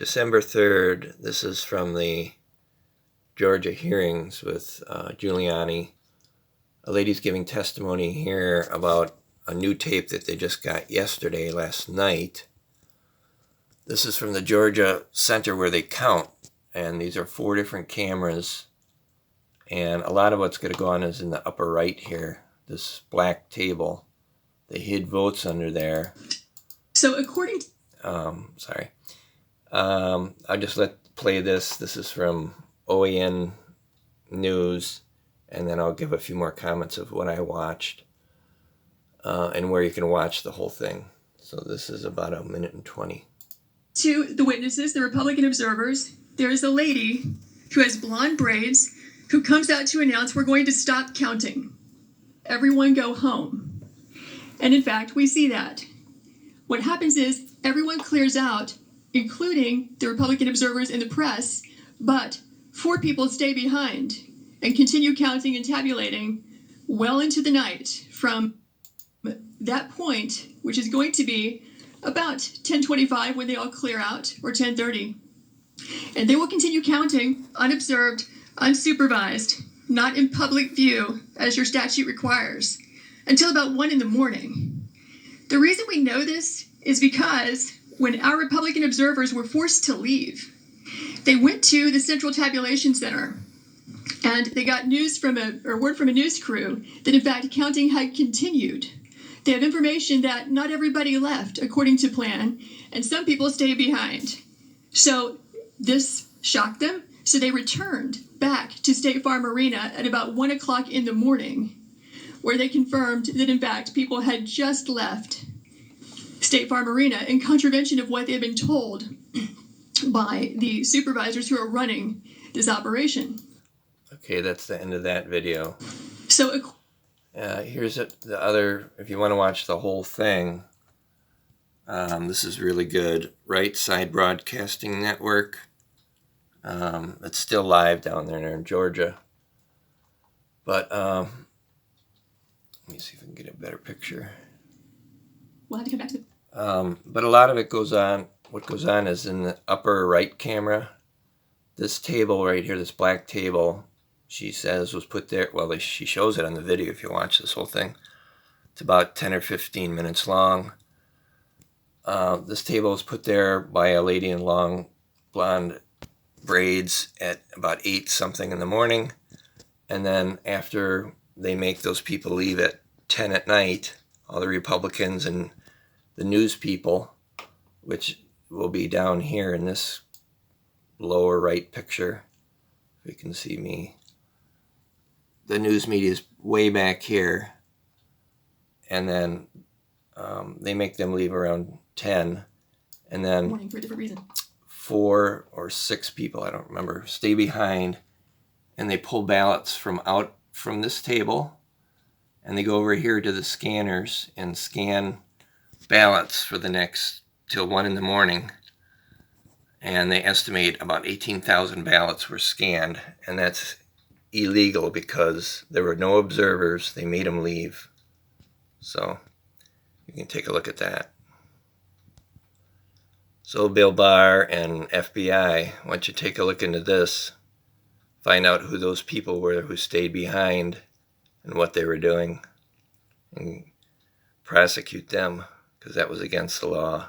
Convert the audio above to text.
December 3rd, this is from the Georgia hearings with Giuliani. A lady's giving testimony here about a new tape that they just got last night. This is from the Georgia Center where they count, and these are 4 different cameras, and a lot of what's going to go on is in the upper right here, this black table. They hid votes under there. So according to... I'll just play this. This is from OAN News, and then I'll give a few more comments of what I watched and where you can watch the whole thing. So this is about 1:20. To the witnesses, the Republican observers, there is a lady who has blonde braids who comes out to announce we're going to stop counting. Everyone go home. And in fact, we see that. What happens is everyone clears out, including the Republican observers and the press, but 4 people stay behind and continue counting and tabulating well into the night from that point, which is going to be about 10:25 when they all clear out, or 10:30. And they will continue counting, unobserved, unsupervised, not in public view, as your statute requires, until about 1 in the morning. The reason we know this is because when our Republican observers were forced to leave, they went to the Central Tabulation Center, and they got word from a news crew that in fact counting had continued. They have information that not everybody left according to plan, and some people stayed behind. So this shocked them, so they returned back to State Farm Arena at about 1 o'clock in the morning, where they confirmed that in fact people had just left State Farm Arena in contravention of what they had been told by the supervisors who are running this operation. Okay, that's the end of that video. So here's the other, if you want to watch the whole thing, this is really good. Right Side Broadcasting Network. It's still live down there in Georgia. But let me see if I can get a better picture. We'll have to come back to but a lot of it goes on. What goes on is in the upper right camera. This table right here, this black table, she says was put there. Well, she shows it on the video if you watch this whole thing. It's about 10 or 15 minutes long. This table was put there by a lady in long blonde braids at about 8 something in the morning. And then after they make those people leave at 10 at night, all the Republicans and the news people, which will be down here in this lower right picture, if you can see me. The news media is way back here, and then they make them leave around 10, and then morning for a different reason. 4 or 6 people, I don't remember, stay behind, and they pull ballots from this table, and they go over here to the scanners and scan ballots for the next till 1 in the morning. And they estimate about 18,000 ballots were scanned, and that's illegal because there were no observers. They made them leave. So you can take a look at that. So Bill Barr and FBI, why don't you take a look into this, find out who those people were who stayed behind and what they were doing, and prosecute them, because that was against the law.